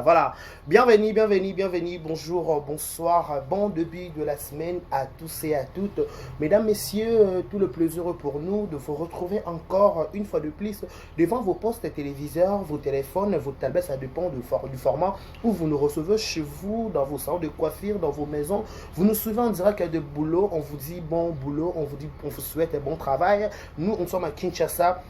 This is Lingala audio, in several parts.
Voilà, bienvenue, bienvenue, bienvenue, bonjour, bonsoir, bon début de la semaine à tous et à toutes. Mesdames, messieurs, tout le plaisir pour nous de vous retrouver encore une fois de plus devant vos postes téléviseurs, vos téléphones, vos tablettes, ça dépend du format où vous nous recevez chez vous, dans vos salons de coiffure, dans vos maisons. Vous nous suivez en direct de boulot, on vous dit bon boulot, on vous souhaite bon travail. Nous, on sommes à Kinshasa,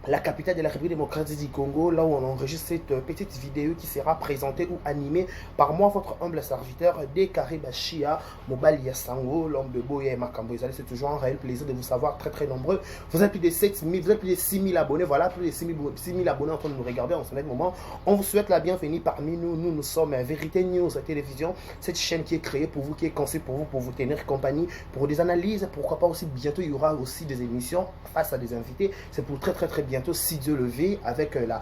la capitale de la République démocratique du Congo, là où on enregistre cette petite vidéo qui sera présentée ou animée par moi, votre humble serviteur, Dekare Bashia, Mobali Yasango, l'homme de Boya et Makambo. C'est toujours un réel plaisir de vous savoir très nombreux. Vous êtes plus de 7000, vous êtes plus de 6000 abonnés, voilà, plus de 6000 abonnés en train de nous regarder en ce moment. On vous souhaite la bienvenue parmi nous. Nous sommes Vérité News Télévision, cette chaîne qui est créée pour vous, qui est conçue pour vous tenir compagnie, pour des analyses, pourquoi pas aussi bientôt il y aura aussi des émissions face à des invités. C'est pour très bientôt, si Dieu le veut, avec la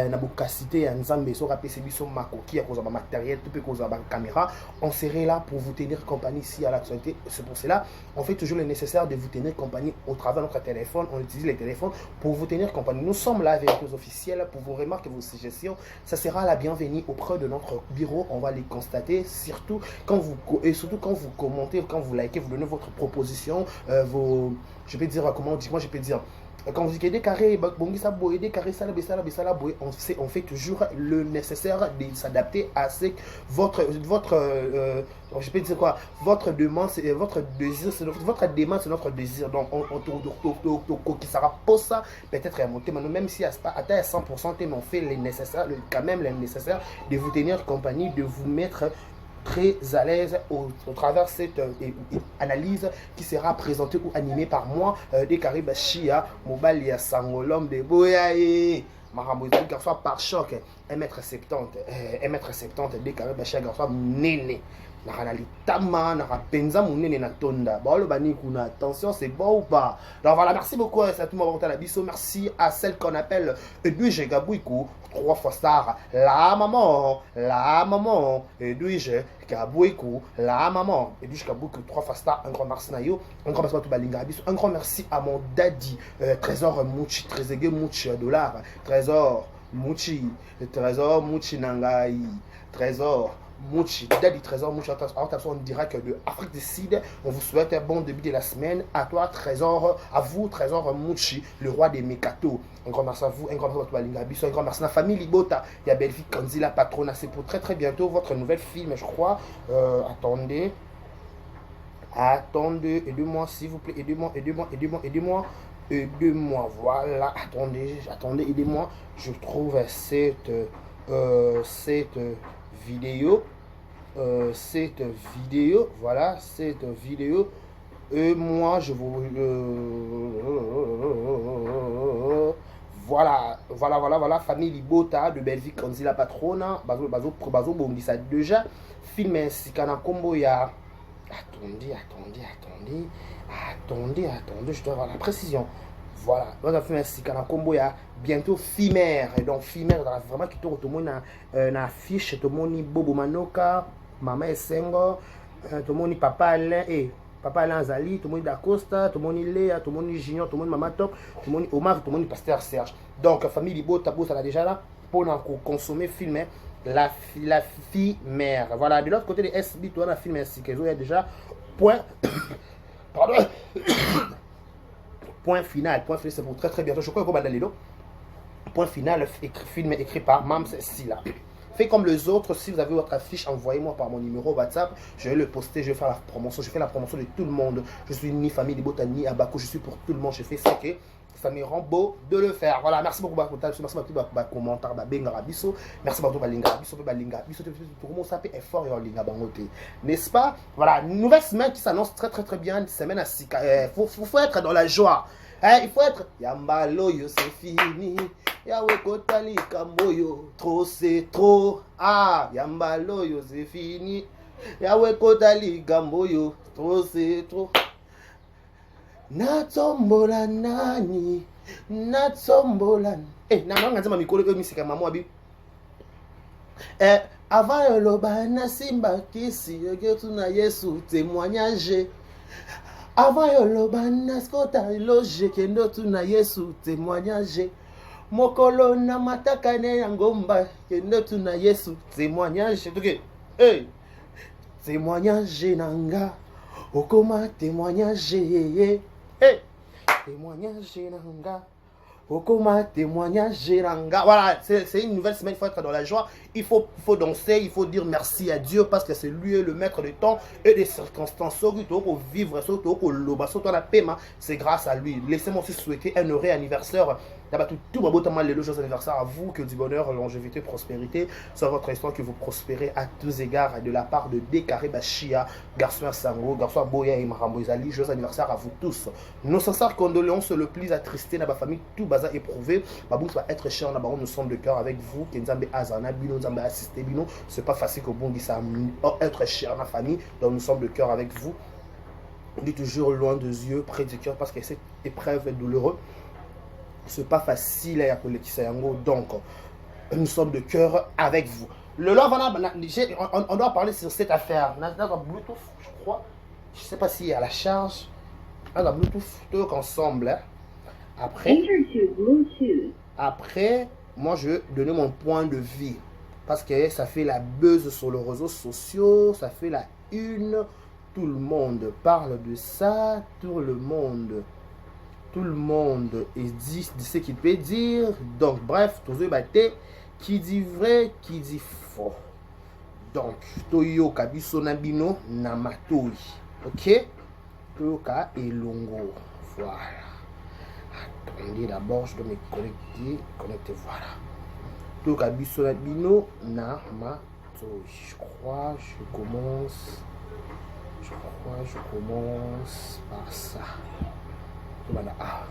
nabokacité Nzambe sera PCB son makoki à cause de matériel, tout peut cause de caméra. On serait là pour vous tenir compagnie ici à l'actualité. C'est pour cela on fait toujours le nécessaire de vous tenir compagnie au travers de notre téléphone. On utilise les téléphones pour vous tenir compagnie. Nous sommes là avec nos officiels pour vos remarques et vos suggestions. Ça sera la bienvenue auprès de notre bureau. On va les constater, surtout quand vous commentez, quand vous likez, vous donnez votre proposition, je peux dire comment moi je peux dire. Quand vous dites des carrés, des carrés, on fait toujours le nécessaire de s'adapter à ce que je peux dire quoi, votre demande, c'est votre désir, votre demande, c'est notre désir. Donc, qui sera pour ça, peut-être à monter, même si à 100%, on fait les nécessaires, quand même les nécessaires de vous tenir compagnie, de vous mettre très à l'aise au travers de cette analyse qui sera présentée ou animée par moi, Dekare Bashia, Mobali Yasango, l'homme de Boya et Marambo, garçon par choc, 1m70, Dekare Bashia, garçon néné. Attention, c'est bon ou pas? Donc voilà, merci beaucoup à tout le monde. Merci à celle qu'on appelle Edwige Gabouikou, 3 fois star, la maman, Edwige Gabouikou, la maman, Edwige Gabouikou, 3 fois star, un grand merci Nayo, un grand merci à tout Balinga, un grand merci à mon daddy, Trésor Mouchi, Trésor Mouchi $, Trésor Mouchi Nangai, Trésor Mouchi, Daddy Trésor Mouchi, en direct de Afrique du Sud. On vous souhaite un bon début de la semaine. À toi, Trésor, à vous, Trésor Mouchi, le roi des Mekato. Un grand merci à vous, un grand merci à toi, Balinga Bisso, un grand merci à la famille Libota. Il y a Belgique, Kanzila, Patrona. C'est pour très bientôt votre nouvelle film, je crois. Attendez, aidez-moi, s'il vous plaît, aidez-moi. Voilà, attendez, aidez-moi. Je trouve cette vidéo. Voilà, cette vidéo. Et moi, je vous... Voilà, famille Libota de Belgique, Kanzila Patrona, Bazo Bondissa déjà, film ainsi qu'un combo, il y a... Attendez, je dois avoir la précision. Voilà, on a fait un cycle en combo, il y a bientôt Fimer. Et donc, Fimer, vraiment, qui tourne tout le monde dans affiche, tout le monde, Bobo Manoka, Maman Essengo, tout le monde, Papa Alain, Papa Alain Zali, tout le monde d'Acosta, tout le monde Léa, tout le monde Junior, tout le monde Maman Top, tout le monde Omar, tout le monde Pasteur Serge. Donc, famille Libo, Tabou, ça l'a déjà là, pour consommer, filmer la fille mère. Voilà, de l'autre côté de SB, tu as la film ainsi qu'il y a déjà point. Pardon. Point final, c'est pour très bientôt. Je crois qu'on va aller là. Point final, film écrit par Mams Silla. Faites comme les autres, si vous avez votre affiche, envoyez-moi par mon numéro WhatsApp. Je vais le poster, je vais faire la promotion. Je fais la promotion de tout le monde. Je suis ni famille de Botani, ni Abako, je suis pour tout le monde. Je fais ce que ça me rend beau de le faire. Voilà, merci beaucoup pour merci beaucoup pour commentaire, merci beaucoup pour Balinga Bisso, tout le monde s'appelle effort et en Linga Bangote. N'est-ce pas? Voilà, nouvelle semaine qui s'annonce très bien, une semaine à Sika. Faut être dans la joie. Il faut être Yambaloyo, c'est fini. Yahweh Kotali Kamboyo, trop c'est trop. Yambaloyo, c'est fini. Yahweh Kotali Kamboyo, trop c'est trop. Natsombola nani, natsombola. Nana ngazama mikolo ko misika mamu abi. Avant yoloba na simba kisi yogetu na Yesu témoignage. Avant yoloba na skota loge kendo tu na Yesu témoignage. Mokolo na matakane ya ngomba kende tuna Yesu témoignage toke hey témoignage nanga okoma témoignage hey témoignage nanga okoma témoignage nanga. Voilà, c'est une nouvelle semaine, il faut être dans la joie, il faut danser, il faut dire merci à Dieu parce que c'est lui le maître du temps et des circonstances. Surtout vivre, surtout c'est grâce à lui. Laissez-moi aussi souhaiter un heureux anniversaire. Tout les joyeux anniversaire à vous, que du bonheur, longévité, prospérité soit votre histoire, que vous prospérez à tous égards de la part de Décaré Bachia, garçon Sango, garçon Boya et Marambo Izali. Joyeux anniversaire à vous tous. Nos sincères condoléances, le plus attristé dans ma famille, tout bazar éprouvé. Babou va être cher, nous sommes de cœur avec vous. Kenzambe Azana, Bino, Nzambe assisté Bino. C'est pas facile que bon dit ça, être cher dans ma famille, donc nous sommes de cœur avec vous. On dit toujours loin des yeux, près du cœur, parce que cette épreuve est douloureuse. C'est pas facile à Yango, donc nous sommes de cœur avec vous. Le love, on doit parler sur cette affaire. Bluetooth, je crois. Je sais pas s'il y a la charge. La Bluetooth, tout ensemble. Hein. Après, moi je vais donner mon point de vue. Parce que ça fait la buzz sur les réseaux sociaux, ça fait la une. Tout le monde parle de ça, tout le monde dit ce qu'il peut dire. Donc bref, toujours batté, qui dit vrai, qui dit faux. Donc Toyo Kabiso Nabino Namatoi. Ok? Toyoka et Longo. Voilà. Attendez d'abord, je dois me connecter. Voilà. Toyo Kabiso Nabino Namatoi. Je crois, je commence par ça. Ah.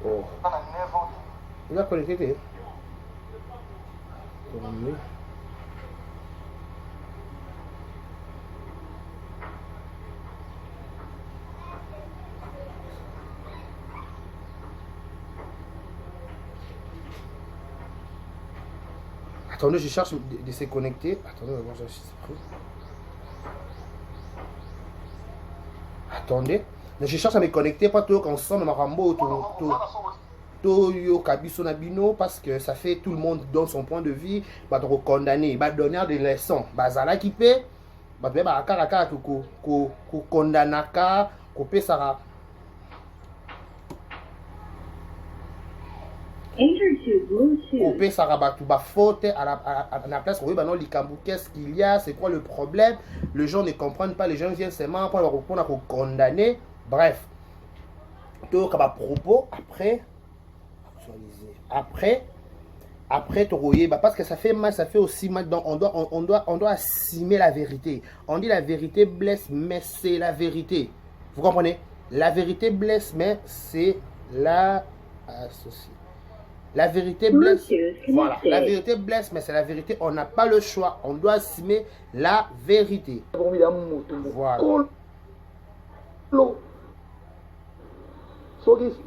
Oh. Il a connecté. Attendez, je cherche de se connecter. Attendez, on va voir si c'est pris. Attendez, je cherche à me connecter, pas tout ensemble, Marambo, Toyo Kabiso Nabino, parce que ça fait tout le monde dans son point de vue, va te condamner, va donner des leçons. Bazala qui paie, va te faire karaka, condamnaka, couper Sarah. Couper Sarah, tu vas faute à la place, oui, bah non, qu'est-ce qu'il y a, c'est quoi le problème? Les gens ne comprennent pas, les gens viennent seulement pour répondre à condamner. Bref, tout comme à propos, après bah parce que ça fait mal, ça fait aussi mal, donc on doit assumer la vérité. On dit la vérité blesse, mais c'est la vérité. Vous comprenez? La vérité blesse, mais c'est la associée. La vérité blesse. Voilà, la vérité blesse, mais c'est la vérité. On n'a pas le choix. On doit assumer la vérité. Voilà.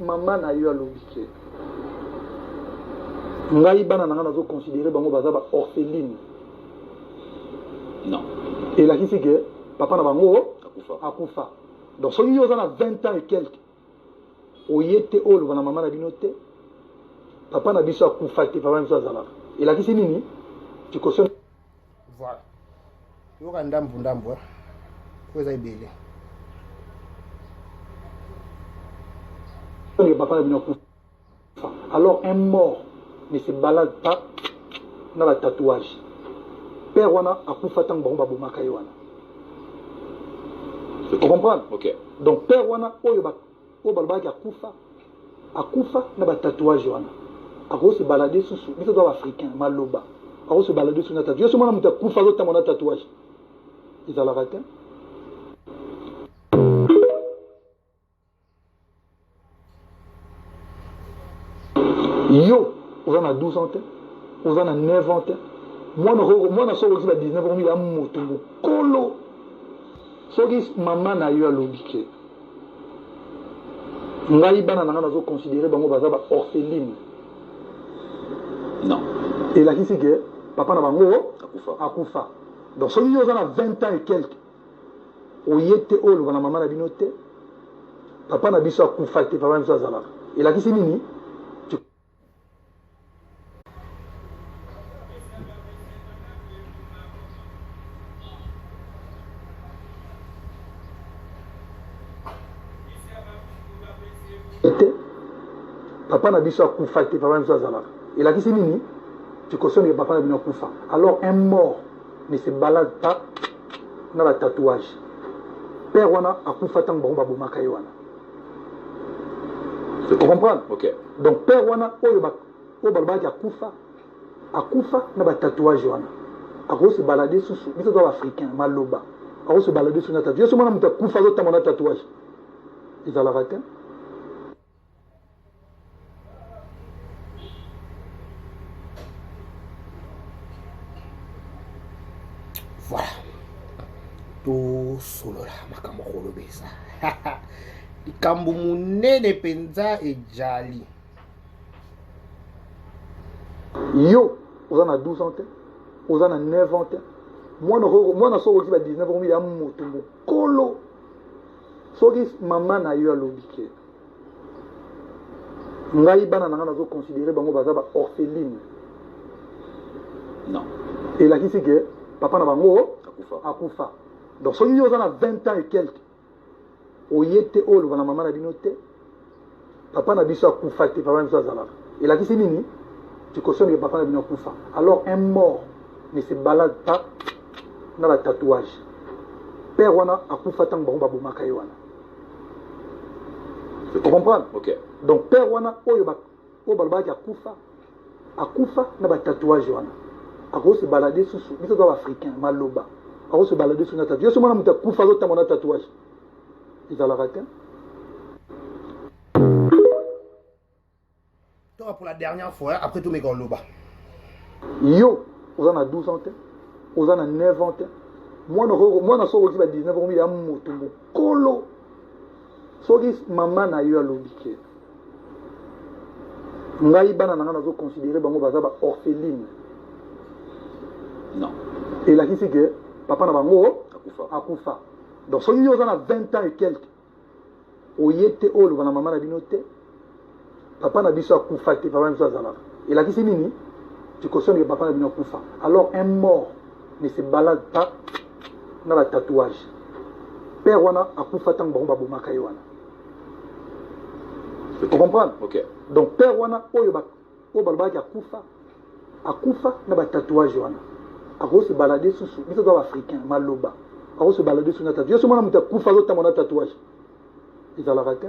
Maman a eu à l'objet. Ngai bana nanga nazo considérer bango baza ba orpheline. Non. Et là qui c'est que papa na bango akufa. Donc soki yo za 20 ans et quelques. Oyete olo bana maman na binote. Papa na biso akufa te papa na biso azala. Et là qui c'est nini? Tu cautionnes. Voilà. Yo ka ndambu ndambu. Ko za ibele. Papa na bino akufa. Alors un mort ne se balade pas dans le tatouage. Père wana akufa tang ba bomaka wana. Vous comprenez? Ok. Donc père wana oyo ba balbaki akufa na ba tatouage wana. Ako se balader sous biso do africain maloba. Ako se balader sous na tatouage. Yo soma na muta kufa zo tamona tatouage. Ils allaient arrêter. Yo, on a 12 ans, on a 9 ans. Moi, on a 19 ans, on a moto. Kolo. Soki maman na eu à l'objet. Ngai bana nanga nazo considérer bango baza ba orpheline. Non. Et là qui c'est que papa na bango akufa. Donc soki yo za 20 ans et quelques. Oyete olo bana maman na binote. papa na biso akufa te papa na biso azalaka elakisi nini papa na biso akufa te papa na biso azalaka elakisi nini tu cautionnes que papa na bino akufa alors un mort ne se balade pas na ba tatouage père wana akufa tango bango babomaka ye wana tu comprends ok donc père wana oyo balobaki akufa na ba tatouage wana ako se balader susu biso to africain maloba ako se balader sur na tatouage yeso mwana mutu akufa azotamba na tatouage ezalaka te. Voilà. Tout solo la makambo kolobesa. Likambo munene penza ejali. Yo, oza na 12 ans te, oza na 9 ans te. Mwana soko ki ba 19 ans ya moto mokolo. Soki mama na yo alobi ke. Ngai bana nanga nazo considérer bango baza ba orpheline. Non. Et la kisi ke papa na bango akufa. Donc soki yo oza na 20 ans et quelques. Oyete olo bana mama na bino te. Papa na biso akufa te papa na biso azalaka. Et la kisi nini? Tu cautionnes que papa na bino akufa. Alors un mort ne se balade pas dans la tatouage. Père wana akufa tango bango babomaka ye wana. Tu comprends? Ok. Donc père wana oyo balobaki akufa na ba tatouage wana. Ako se balader susu biso to africain maloba. Ako se balader sur na tatouage. Yeso mwana mutu akufa azotamba na tatouage. Ezalaka te. Pour la dernière fois, après tout mes gars loba. Yo, oza na 12 ans te, oza na 9 ans te. Mwana soko ki ba 19 ans ya moto mokolo. Soki mama na yo alobi ke. Ngai bana nanga nazo considérer bango baza ba orpheline. Non. Et la kisi ke papa na bango akufa. Donc soki yo oza na 20 ans et quelques. Oyete olo bana mama na bino te. Papa na biso akufa te papa na biso azalaka. Et la kisi nini? Tu cautionnes que papa na bino akufa. Alors un mort ne se balade pas dans la tatouage. Père wana akufa tango bango babomaka ye wana. Tu comprends? Ok. Donc père wana oyo balobaki akufa na ba tatouage wana. Ako se balader susu biso to africain maloba. Ako se balader sur na tatouage. Yeso mwana mutu akufa azotamba na tatouage. Ezalaka te.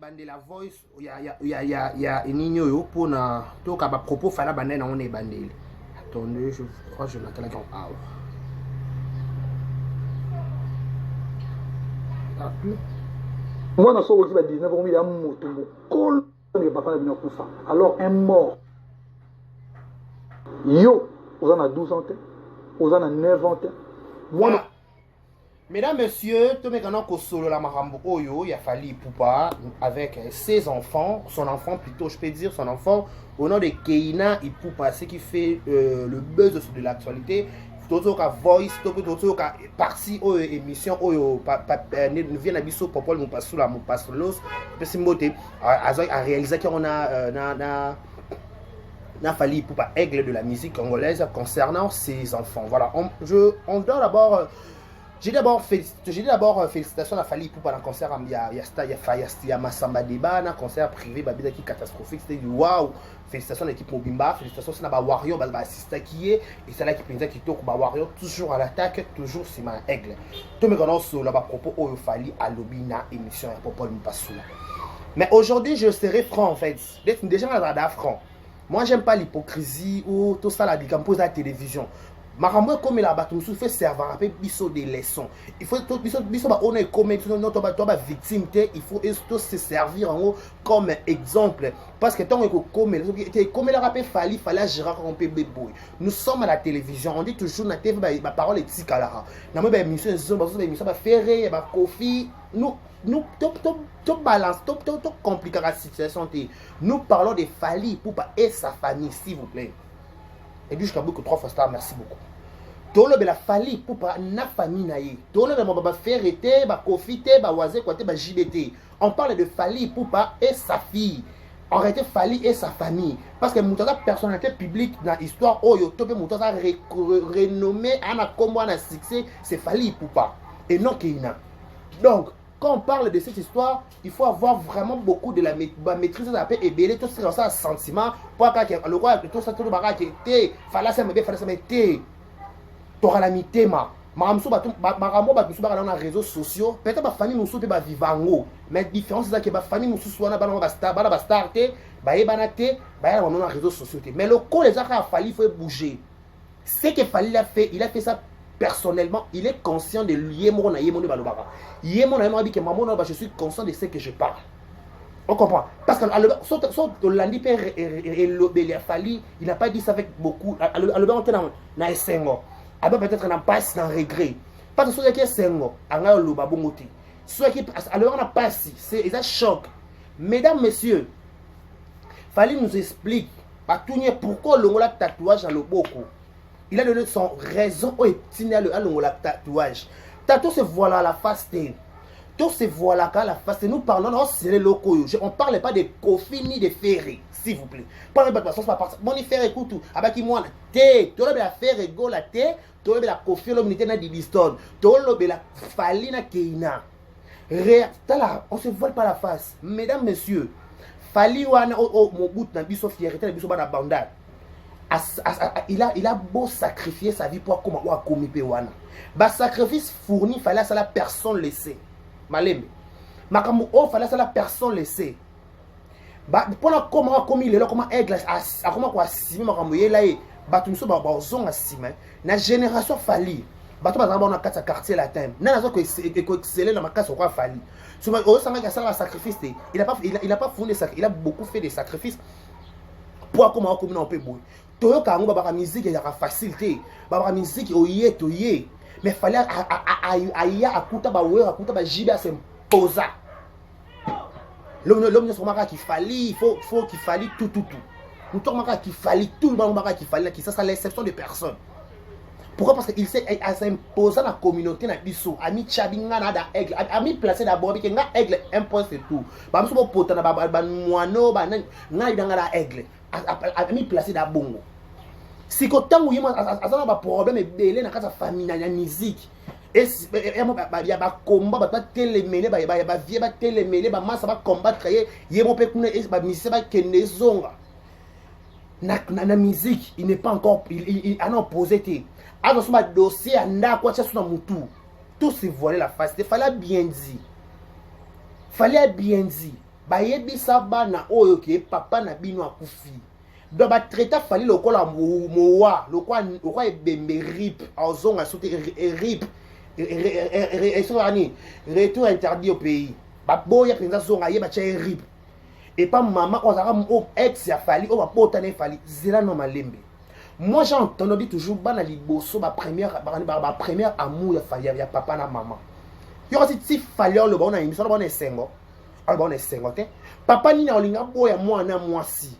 Attendez, la voice, il y a une ligne pour na to ka ba propos fala bande na on est bandé. Attendez, je crois que je m'attends là quand parle. Moi na soko ki ba 19 ans ya moto mokolo ne papa na bino kufa. Alors un mort. Yo, oza na 12 ans te, oza na 9 ans te. Moi Mesdames, messieurs, tout le monde solo la marambo oyo, il a fallu Poupa avec ses enfants, son enfant plutôt, je peux dire son enfant, au nom de Keina et Poupa, ce qui fait le buzz de l'actualité. Toto ka voice, toto ka partie oyo émission oyo ne vient à biso popol mon pasula mon pasolos, parce que a réalisé qu'on a fallu Poupa aigle de la musique congolaise concernant ses enfants. Voilà, on doit d'abord. J'ai d'abord félicitations à Fali pour un concert il y a Massamba Deba, un concert privé qui catastrophique, c'était du waouh. Félicitations à l'équipe Mobimba, félicitations à Wario, assistant qui est et c'est là qui pensait qui tourne Wario toujours à l'attaque, toujours c'est ma aigle. Tout mes grands sur là propos au Fali à l'obina émission à Popol Mpassoula. Mais aujourd'hui je serai franc en fait, déjà dans la franc. Moi j'aime pas l'hypocrisie ou tout ça la décompose à la télévision. Marambo comme la bateau fait servir après biso des leçons. Il faut tout biso on est comme notre victime il faut se servir en haut comme exemple parce que tant que comme la rappel fallait gérer un peu bébé. Nous sommes à la télévision, on dit toujours na TV ma parole est tikalara. Na moi émission émission ba ferré ba coffee nous tout balance tout compliquer la situation. Nous parlons de Fally Ipupa et sa famille s'il vous plaît. Et puis jusqu'à beaucoup 3 fois star, merci beaucoup. tolobela fali pupa na famille na ye tolobela ba ferete ba kofite ba waze côté ba JBT. On parle de Fally Ipupa et sa fille. En réalité, Fally et sa famille. Parce que Moutaza personnalité publique dans l'histoire, oh yo topé Moutaza renommé à combo à succès, c'est Fally Ipupa et non Keina. Donc, quand on parle de cette histoire, il faut avoir vraiment beaucoup de la maîtrise de la paix et belé tout ça un sentiment pour que le roi tout ça tout le bagarre qui était fallait ça me bien fallait ça me était t'auras la mitema. Maramso marambo batusu baka na réseaux sociaux peut-être ba famille musu pe ba vivango mais différence c'est que ba famille musu wana bana ba star bana ba star te ba yebana te ba ya na réseaux sociaux te mais le coup les a fallu faut bouger. Ce que Fally il a fait ça personnellement, il est conscient de yemo na yemo ne balobaka yemo na yemo dit que maman je suis conscient de ce que je parle. On comprend parce que sauf Landi père et le Fally il n'a pas dit ça avec beaucoup le on était na esengo. Peut-être n'a pas un regret. Parce que ceux qui sont en le babongoti. Ceux qui alors on a pas si c'est un choc. Mesdames, messieurs, Fally nous explique pourquoi le tatouage dans le boko. Il a donné son raison au le tatouage. Tatou se voilà à la face. Tout se voilà à la face. Nous parlons non c'est les locaux. On ne parle pas de Kofi ni de Ferré. S'il vous plaît. Parlez pas de façon, bon, il fait écoute tout. Avec qui moi, tu as la faire égale la thé, tu as la Kofi, l'omnité na Dibiston, tu as la Fally na Keina. On se voile pas la face. Mesdames, messieurs, Fally wana au bout na biso fierté na biso bana bandade. Il a beau sacrifier sa vie pour comment wa komi pe wana. Ba sacrifice fourni Fally ça la personne laissée. Maleme. Makambo o Fally ça la personne laissée. Pendant comment comme il est là comment aigle à comment quoi si makambo yela e batu miso ba zonga sima na génération Fally batu bazaba na kata quartier latin na nazo ko exceller na makasa kwa Fally souvent au sanga ka sala sacrifice il a pas fondé ça il a beaucoup fait des sacrifices pour comment comme on peut boy toyo ka ngo ba musique ya facilité ba musique oye toye mais Fally aya akuta ba wera akuta ba jiba s'imposa. L'homme ne se remarque qu'il fallait, il faut qu'il fallait tout. Nous sommes qu'il fallait tout le monde qu'il fallait, qui ça c'est l'exception de personne. Pourquoi? Parce qu'il s'est imposé à la communauté na biso, ami chabinga na da aigle, ami placé d'abord avec nga aigle un point c'est tout. Ba muso potana ba moano ba na idanga la aigle, ami placé d'abongo. Si ko tangu yima azana ba problème belé na kasa famille na musique. Et il y a des combats, il y a des télémélés, il y a des télémélés, il y a des combats, il y a des combats. La musique, il n'est pas encore, il a non posé. Alors, ce dossier, il y a quoi sur le moutou. Tout se voilé la face. Il fallait bien dire. Fallait bien dire. Bah, il y a des sabats, ok, papa n'a bino à koufi. Donc, bah, traité, fallait le col à moua, le quoi est bébé rip, en zone à sauter rip. Retour interdit au pays. Boya président zonga yeba cha rip. Et pas maman on a mon ex ya Fally on va pas Fally zela no malembe. Moi j'ai entendu toujours bana liboso ba première amour ya Fally ya papa na maman. Yo si Fally le bon na émission bon esengo. Alors bon esengo te. Papa ni na olinga boya moi na moi si.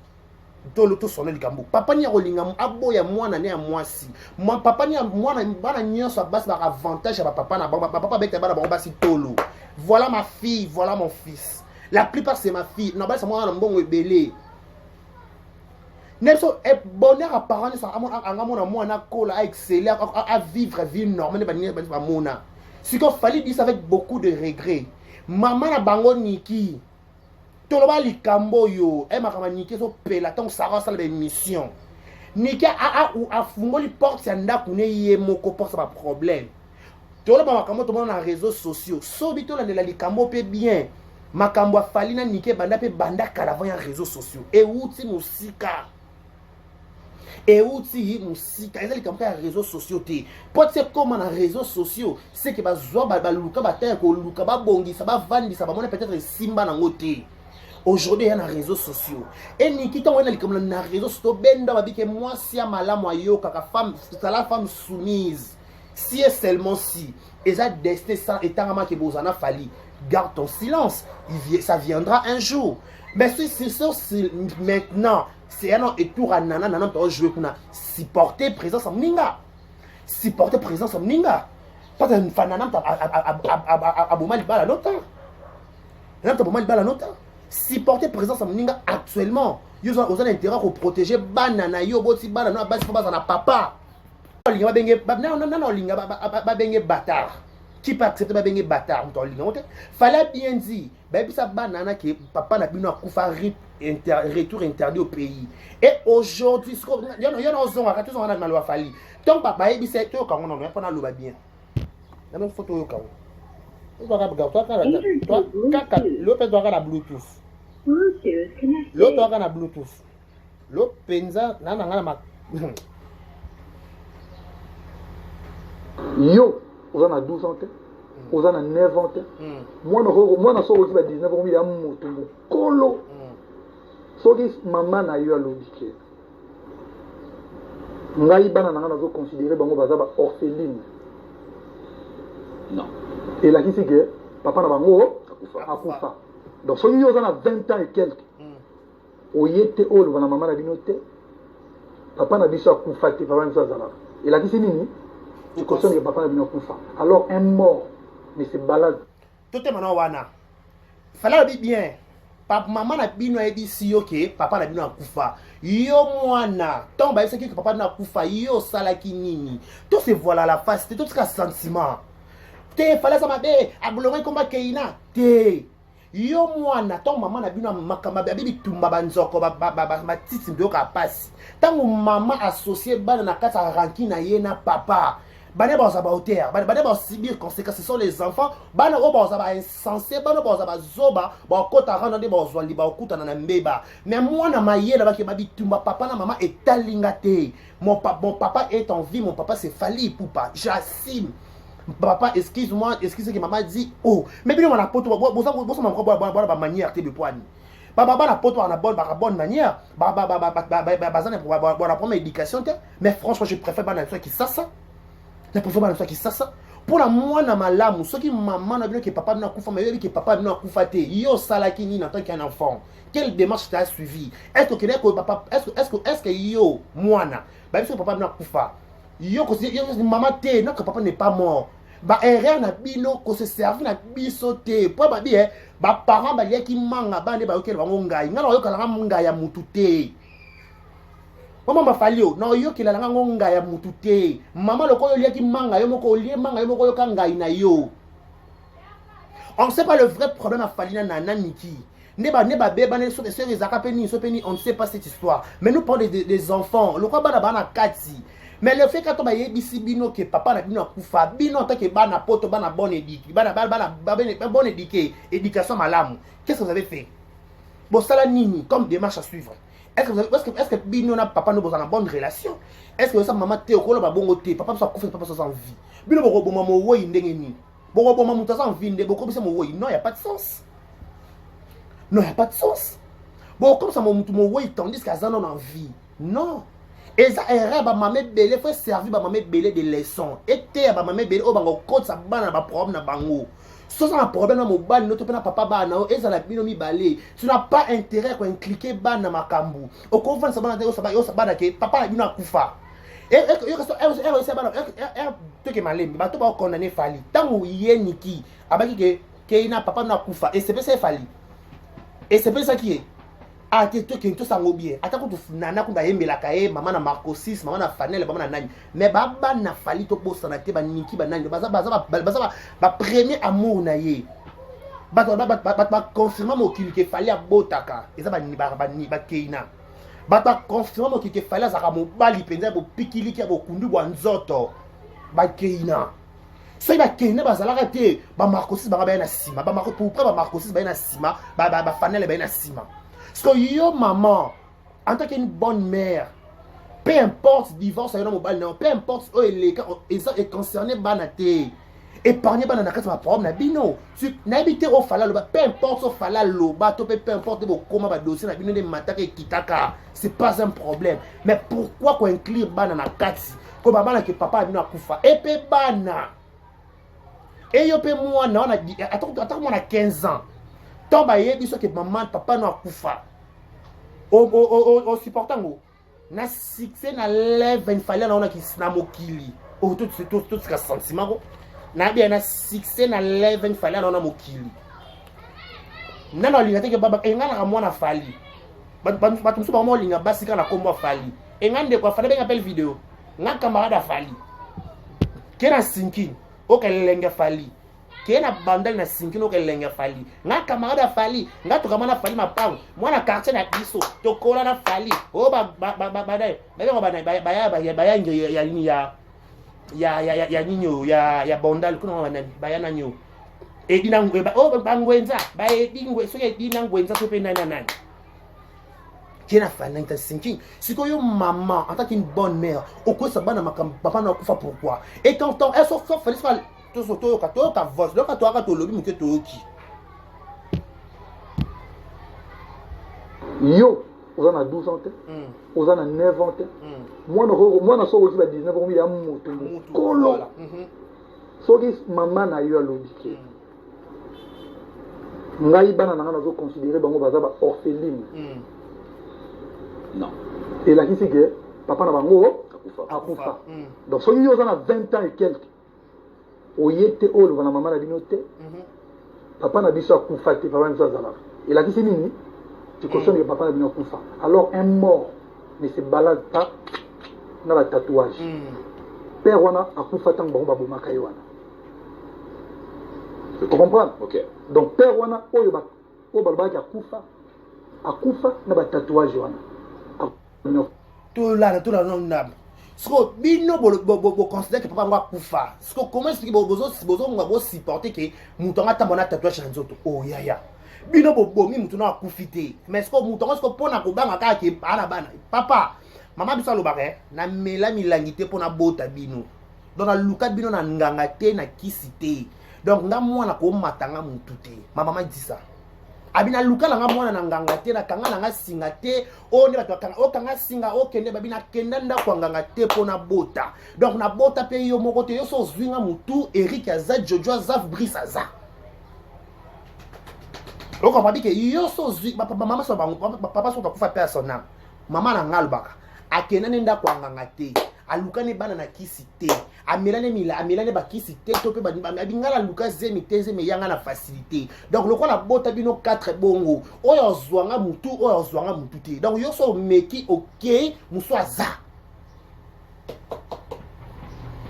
Tolo to sonne le gambo papa ni rolinga aboya mwana ne ya mwasi moi papa ni mwana bana nyonso basi ba avantage ya papa na papa beta bana ba basi tolo. Voilà ma fille, voilà mon fils, la plupart c'est ma fille na basi mwana mbongo ebele Nelson est bonheur apparent ça anga mona mwana kola a exceller à vivre vie normale ba mona ce qu'il fallait dire avec beaucoup de regrets. Maman na bango niki toloba likambo yo makama niki so pelaton sara sala mission niki a fungoli porte ya ndako ne ye moko pour ça problème toloba makambo to na réseaux sociaux so bito la likambo pe bien makambo a Fally na niki banda pe banda kala ya réseaux sociaux et outi musika ezali likambo ya réseaux sociaux te peut être comme na réseaux sociaux c'est que bazwa baluka bataya ko luka babongisa bavandisa bamona peut-être simba nango te. Aujourd'hui, il y a des réseaux sociaux. Et Niki, quand on a les réseaux sociaux, moi, si la femme soumise, si et seulement si, et ça, destin, ça, et tant que vous en a fallu, garde ton silence. Ça viendra un jour. Mais si c'est ça, maintenant, c'est un et tout, nana, pour jouer, supporter présence en minga. supporter présence à mninga. Pas un fananam à Boumali Bala nota. Nam ta Boumali Bala nota. Supporter présence à mninga actuellement. Ils ont intérêt pour protéger banana yo boti banana basi faut pas na papa. Linga benge non linga ba benge bâtard. Qui peut accepter ba benge bâtard on linga. Fallait bien dire ba bisa banana que papa na bino akufa retour interdit au pays. Et aujourd'hui il y a nos on a tous on a na loi fali. Donc papa e bisa to quand on on pas na loi bien. La même photo yo quand. Toi l'autre doit avoir la Bluetooth. L'autre doit avoir la Bluetooth. L'autre penza na ma yo on a 12 ans on a 9 ans moi na so aussi ba 19 ans ya moto kolo so ki maman na yo lobike ngai bana na zo considérer bango baza ba orpheline non et là qui c'est que papa na bango akufa donc so yo za na 20 ans et quelques oyete olo bana maman na binote papa na biso akufa te papa na biso azala et là qui c'est nini tu consommes que papa na bino akufa alors un mort mais c'est balade tout est maintenant wana fallait bien papa maman na bino ebi si OK papa na bino akufa yo mwana tomba est-ce que papa na akufa yo salaki nini tout se voilà la face tout ce sentiment te fallait ça mabe abulonga komba keina te yo mwana tomba maman na bino makamba bibi tumba banzoko ba titi ndoka passe tango maman associé bana na kata ranking na ye na papa bana ba za ba hauteur bana ba subir conséquences ce sont les enfants bana o ba za ba insensé bana ba za ba zoba ba kota rana de ba zwa liba okuta na mbeba mais moi na mayela ba ke ba bitumba papa na maman etalinga te mon papa est en vie mon papa c'est Fally Ipupa j'assume papa excuse-moi excuse que maman dit oh mais bien on a poto bo ba manière te de poigne baba na poto na bonne manière bazana pour la première éducation mais franchement je préfère bana soit qui ça la préfère bana soit qui ça pour la moi na malamu ce qui maman na bien que papa na kufa mais que papa na kufa te yo salaki ni en tant qu'un enfant quelle démarche tu as suivi est-ce que papa est-ce que yo mwana ba biso papa na kufa yo ko maman te non que papa n'est pas mort ba erreur na bino ko se servir na biso te po ba bien ba parents ba yeki manga ba ne ba yokel bango ngai ngala yo kala ngai ya mutu te mama ba falio na yo kila nga ngai ya mutu te mama loko yo yeki manga yo moko lie manga yo moko yo ngai na yo on ne sait pas le vrai problème à Falina na Niki neba beba ne so les zakapeni so peni on ne sait pas cette histoire mais nous parlons des enfants le quoi bana bana kati. Mais le fait que tu as dit bino que papa na bino kufa bino tant que bana poto bana bonne éducation bana bonne éducation malamu qu'est-ce que vous avez fait bon ça la nini comme démarche à suivre est-ce que bino na papa no bozana bonne relation est-ce que ça maman te okolo ba bongo te papa so kufa papa so sans vie bino boko boma mo woyi ndenge ni boko boma muta sans vie ndenge boko bisa mo woyi non y a pas de sens non y a pas de sens bon comme ça mo mutu mo woyi tandis qu'azana en vie non. Et ça erreur ba mamé belé faut servir ba mamé belé des leçons et te ba mamé belé o bango code ça bana ba problème na bango so ça un problème na mobile no to pena papa bana o eza la bino mi balé tu n'as pas intérêt ko cliquer bana makambu o ko vendre ça bana yo ça bana ke papa na bino akufa et yo que ça bana to ke malembi ba to ba condamner Fally tango yeniki abaki ke ina papa na akufa et c'est pas ça Fally et c'est pas ça qui est ah tu tout ça bien attends que tu nana ku ba yembela kae maman na Marco 6 maman na Fanel maman na nani mais baba na Fally to bossa na te ba niki ba nani ba premier amour na ye ba confirmer mo que Fally abotaka eza ba ni ba keina ba confirmer mo que Fally azaka mo bali penza bo pikili ki bo kundu bo nzoto ba keina so ba keina ba zalaka te ba Marco 6 ba na sima ba Marco pour ba Marco 6 ba na sima ba Fanel ba na sima. Parce que yo maman, en tant qu'une bonne mère, peu importe divorce, peu importe où il est concerné, épargné na kati ma problème na bino. Tu n'habites au Fally loba, peu importe au Fally loba, peu importe comment ba dossier na bino de mataka kitaka, c'est pas un problème. Mais pourquoi qu'on inclure bana na kati, ko ba bana que papa bino akufa, et pe bana. Et yo pe moi na on a dit attends moi na 15 ans. Tomba yebi so que maman papa no akufa o supportant go na succès na lève une Fally na on a ki na mokili oh tout ce sentiment na bien na succès na level fallait na mokili nana linga te ke baba engana ka mwana fali batu msuba mo linga basi kana kombo fali engande kwa fallait ben appel vidéo nga camarade fali kena sinkin o kelenga fali kena bandal na sinkin o kelenga fali nga camarade fali nga to kamana fali mapango mwana quartier na biso to kola na fali o badai baya ya nini ya ninyo ya bondal kuna wana bayana nyo edina ngwe o bangwenza ba edingwe so edina ngwenza so pe nani kena fana nta sinking siko yo maman en tant qu'une bonne mère au quoi ça bana makam papa na kufa pourquoi et quand elle so fallait faire to so to ka voice donc to ka to lobi muke to ki yo on a 12 ans on a 9 ans moi na so ko ba 19 ans ya moto kolo so ki maman na yo lobi ngai bana na zo considérer bango baza ba orpheline non et là qui c'est que papa na bango akufa donc so yo na 20 ans et quelques oyete olo bana maman na binote papa na biso akufa te papa na biso azala et là qui c'est nini tu cautionnes que papa na bino akufa alors un mort ne se balade pas dans la tatouage père wana akufa tant bango babomaka wana tu comprends? Ok. Donc père wana oyo ba balba ya akufa na ba tatouage wana. Tout là non nam. Siko bino bo considère que papa ngwa akufa. Siko comment est-ce que bozo ngwa supporter que mutonga tambona tatouage na nzoto. Oh ya. Bino bomi mutuna akufite. Mais siko mutonga siko pona ko banga ka ke bana papa. Mama biso lobaka na mela milangite pona bota bino. Donc na luka bino na nganga te na kisite. Donc nga mwana ko matanga mutu te mama dit ça abina luka la nga mwana na nganga te na kanga na nga singa te o ne bato kanga o kanga singa o kende babina kenda nda kwa nganga te pona bota donc na bota pe yo moko te yo so zwinga mutu Eric aza Jojo aza Brice aza donc on va dire que yo so zwi mama so papa so takufa pe sona mama na ngalbaka akenda nda kwa nganga te alukane bana na kisi te amelane ba kisi te to pe bingala luka zemi teze me yanga na facilité donc lokola bota bino 4 bongo oyo zwanga mutu te donc yo so meki OK muso aza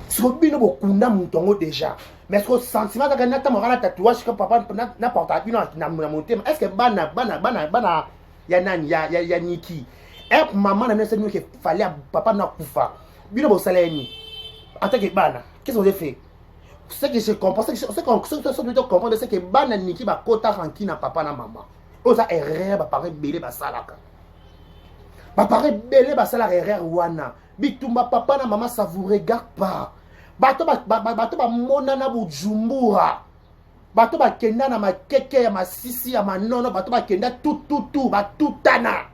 so bino bokunda mutongo déjà mais ce que sentiment ka na ta morala tatouage que papa na porta bino na motema est-ce que bana ya nani ya Niki et maman na nese que fallait papa na kufa bino bo saleni en tant que bana qu'est-ce que vous avez fait ce que je comprends ce que je comprends c'est que bana Niki ba kota ranki na papa na maman oza erreur ba paraît belé ba salaka erreur wana bitumba papa na maman ça vous regarde pas bato ba mona na bujumbura bato ba kenda na makeke ya masisi ya manono bato ba kenda tout ba tutana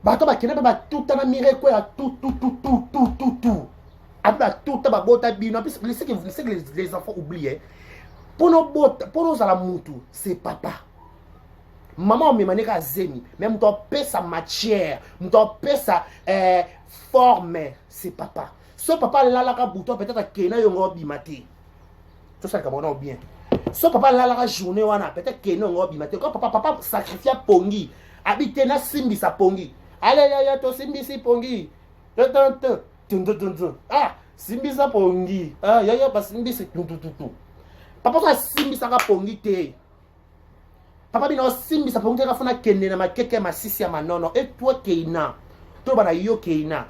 bato ba kenda ba tutana mireko ya tout abba tout ba bota bino puis c'est que les enfants oublient pour nos ala mutu c'est papa maman me mané ka zemi même ton père sa matière ton père sa forme c'est papa so papa la ka bouton peut-être kena yongo bimate tout ça comme on bien so papa la journée wana peut-être kena yongo bimate quand papa sacrifier pongi habiter na simbi sa pongi allez ya to simbi si pongi ah simbi sa pongi ah ya ba simbi si tout papa sa simbi sa ka pongi te papa bino simbi sa pongi ka fona kende na makeke masisi ya manono et toi keina to bana yo keina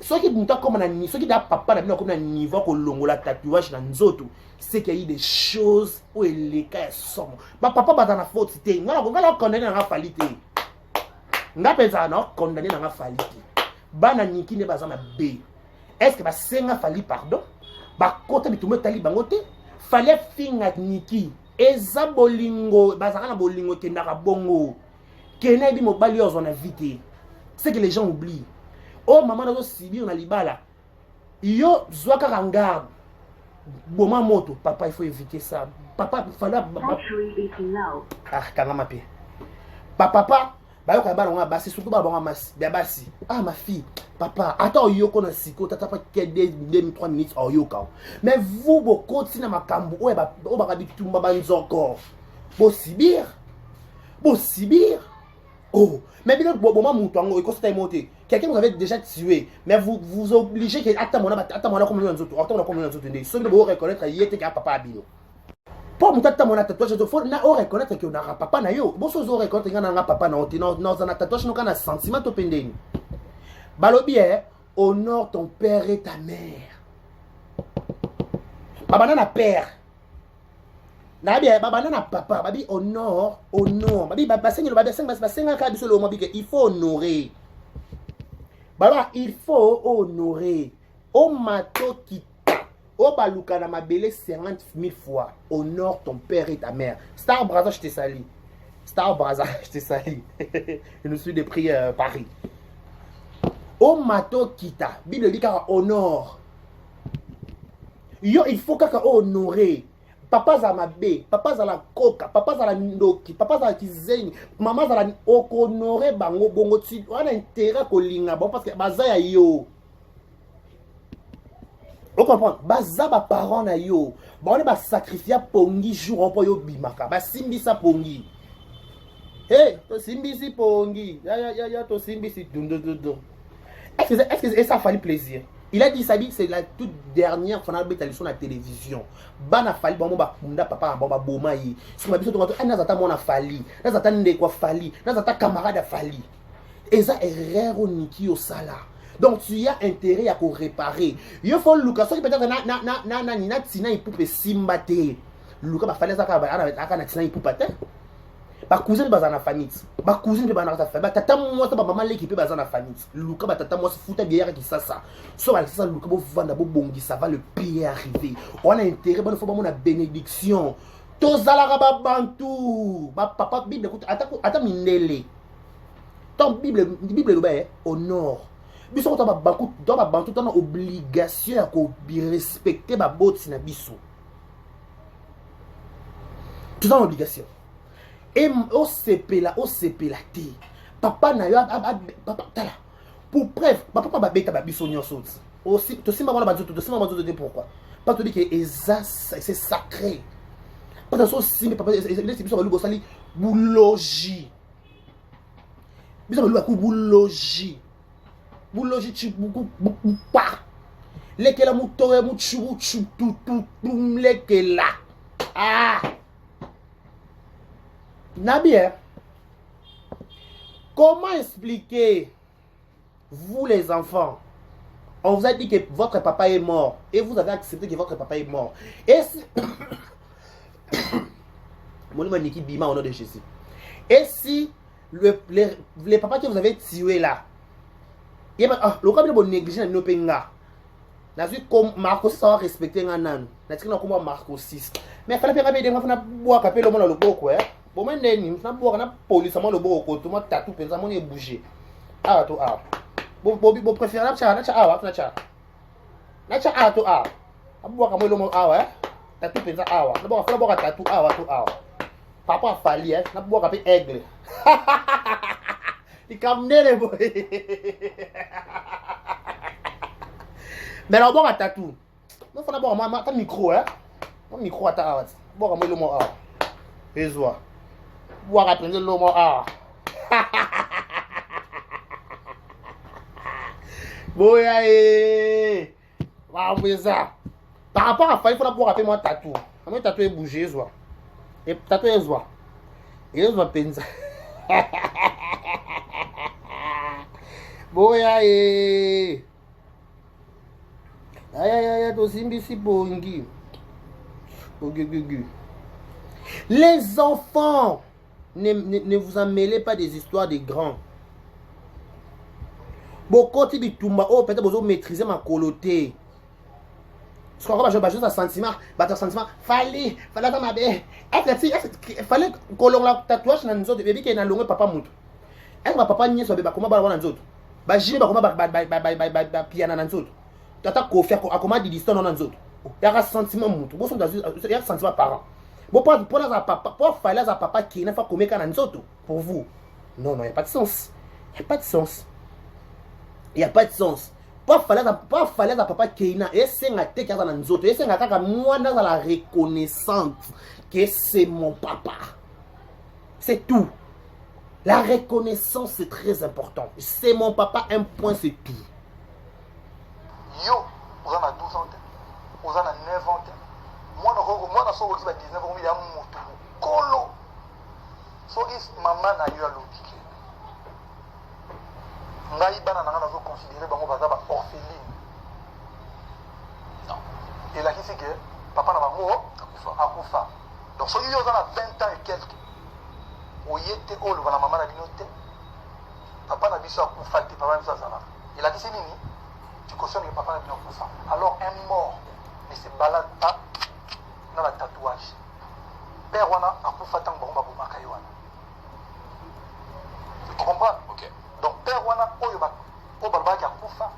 ce qui nous comme on ce qui da papa na bino comme na niveau ko longola tatouage na nzoto c'est qu'il y a des choses où les cas sont ba papa ba na faute te ngala condamner na falite ngapeza na condamner na falite bana Niki ne baza na B est-ce que ba senga fali pardon ba kota bitumo tali bango te fallait finga Niki eza bolingo bazaka na bolingo kendaka bongo kena bi mobali yo zona vite c'est que les gens oublient oh maman nazo sibir na libala yo zwaka rangarde boma moto papa il faut éviter ça papa fallait ah kanga mape papa bayoka bana nga basi surtout bana nga basi. Ah ma fille, papa, attends yoko na siko tata pas que 2-3 minutes au yoka. Mais vous beaucoup tina makambo o ba bitumba banzoko. Bo sibir. Oh, mais bien bon mutu ango ikosta monter. Quelqu'un vous avez déjà tué, mais vous obligez que attends comme nous autres, attends comme nous autres ndé. Celui de reconnaître yete ka papa abino. Pour mon tatouage, tatouage, faut na reconnaître que on a papa na yo. Bon so reconnaître que on a papa na oti non na tatouage no kana sentiment to pendeni. Balobi honore ton père et ta mère. Baba na père. Na bien baba na papa, babi honore. Babi baba senga ka biso lo mo bi que il faut honorer. Baba il faut honorer. O mato qui oh baluka na mabele 50 000 fois. Honore ton père et ta mère. Star Braza, je te salue. Star Braza, je te salue. Je nous suis de prix Paris. Oh mato kita. Bible dit car honore. Yo il faut kaka honorer. Papa za mabe, papa za la koka, papa za la ndoki, papa za la kizenyi, maman za la honorer bango bongo ti. On a intérêt ko linga bon parce que baza ya yo. Vous comprenez? Baza ba parents na yo. Ba on ba sacrifier pongi jour po yo bimaka. Ba simbisa pongi. Hey, to simbisi pongi. Ya to simbisi dun. Est-ce que ça fallu plaisir? Il a dit ça dit c'est la toute dernière fois na beta leçon na télévision. Bana fali ba mo ba kunda papa ba boma yi. Si ma biso to nazata mona fali. Nazata ndekwa fali. Nazata camarade fali. Eza erreur niki yo sala. Donc tu as intérêt à réparer. Il faut Lucas, ça peut-être na tina ipupe simbate. Lucas ba fallait ça ka na tina ipupe te. Ba cousin ba na famille. Ba cousin ba na ta famille. Ba tata moi ça ba maman l'équipe ba na famille. Lucas ba tata moi se fouta bière qui ça. So ba ça Lucas bo vanda bo bongi ça va le pire arriver. On a intérêt bon faut ba mon bénédiction. Tozala ba bantu. Ba papa Bible écoute ata minele. Ton Bible le ba honore. Biso ko ba bantu dans ba bantu dans obligation à ko respecter ba boti na biso. Tout en obligation. Et au CP là té. Papa na yo papa tala. Pour preuve, papa ba beta ba biso nyonso. Aussi to simba mona ba to simba mona de pourquoi? Pas te dire que c'est sacré. Pas de so simba papa les biso ba lu sali boulogi. Biso ba lu ku boulogi. Boulogi tu beaucoup pas. Lekela mutore muchu tout lekela. Ah. Nabia. Comment expliquer vous les enfants? On vous a dit que votre papa est mort et vous avez accepté que votre papa est mort. Et si mon nom est Niki Bima au nom de Jésus. Et si les papas que vous avez tués là, le cas de négligence no penga. Na vu comme Marco 6 ça respecter un nan. Na tika na comme Marco 6. Mais fallait pas bien na bois capé le monde le boko Bon mais neni na bois na police mo le boko tout moi tatou pensa mon est bouger. Ah to ah. Bon préfère na cha ah na cha. Na cha ah to ah. Bois comme le mo ah tatou pensa ah. Na bois fallait bois tatou ah to ah. Papa fali na bois capé aigle. Il comme les boy. Mais là, bon, à tatou. Non, faut d'abord, t'as micro, hein. Mon micro, à ta bon, comme le mot A. Et soit. Boire à prendre le mot A. Boya, waouh, ça. Par rapport à ça, il faut d'abord appeler moi tatou. Moi, tatou est bougé, soit. Et tatou est soit. Et soit penza. Boya, les enfants, ne vous en mêlez pas des histoires des grands. Beaucoup de bitumba, oh peut-être vous maîtriser ma coloté. Ce qu'on va juste un sentiment, battre sentiment, fallait dans ma bête. Fallait que l'on la tatouage dans nous autres bébé qui est dans le papa mout. Est-ce que papa n'y est sur bébé comment va dans nous autres? Bah j'ai pas comment piano dans nous autres. Tata ko faire comment di distance dans nous autres. Il y a un sentiment mout. Bon il y a un sentiment parent. Bon pour la papa, pour faire la papa qui n'a pas commis quand nous autres pour vous. Non, non, il n'y a pas de sens. Il n'y a pas de sens. Il n'y a pas de sens. Pas fallait à papa Keina. Et c'est un té qui a dans autres. Et c'est un cas moi dans la reconnaissance que c'est mon papa. C'est tout. La reconnaissance, c'est très important. C'est mon papa, un point, c'est tout. Yo, vous en avez 12 ans, vous en avez 9 ans. Moi, je suis 19 ans, il y a un moto. Colo. Si maman a eu à l'autre. Naïba n'a pas considéré que je suis orpheline. Non. Et là, c'est que papa n'a pas Akufa. Donc, si vous avez 20 ans et quelques, vous êtes où le maman a dit papa n'a pas Akufa, papa n'a pas Zala. Il a dit c'est nini. Tu cautionnes que papa n'a pas Akufa. Alors, un mort ne se balade pas dans le tatouage. Père wana Akufa tant que bon Makaïwana. Tu comprends? Ok. Donc, père wana oyoba obalbaki Akufa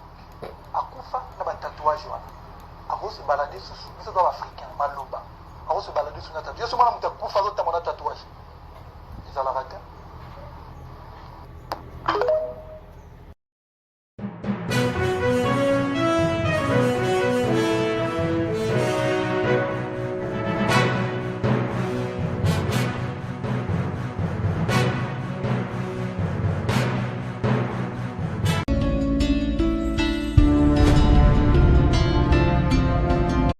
na ba tatouage wana. Ako se balader sous biso do africain maloba. Ako se balader sous na tatouage. Yo se mona muta Akufa zo tamona tatouage. Ils allaient rater.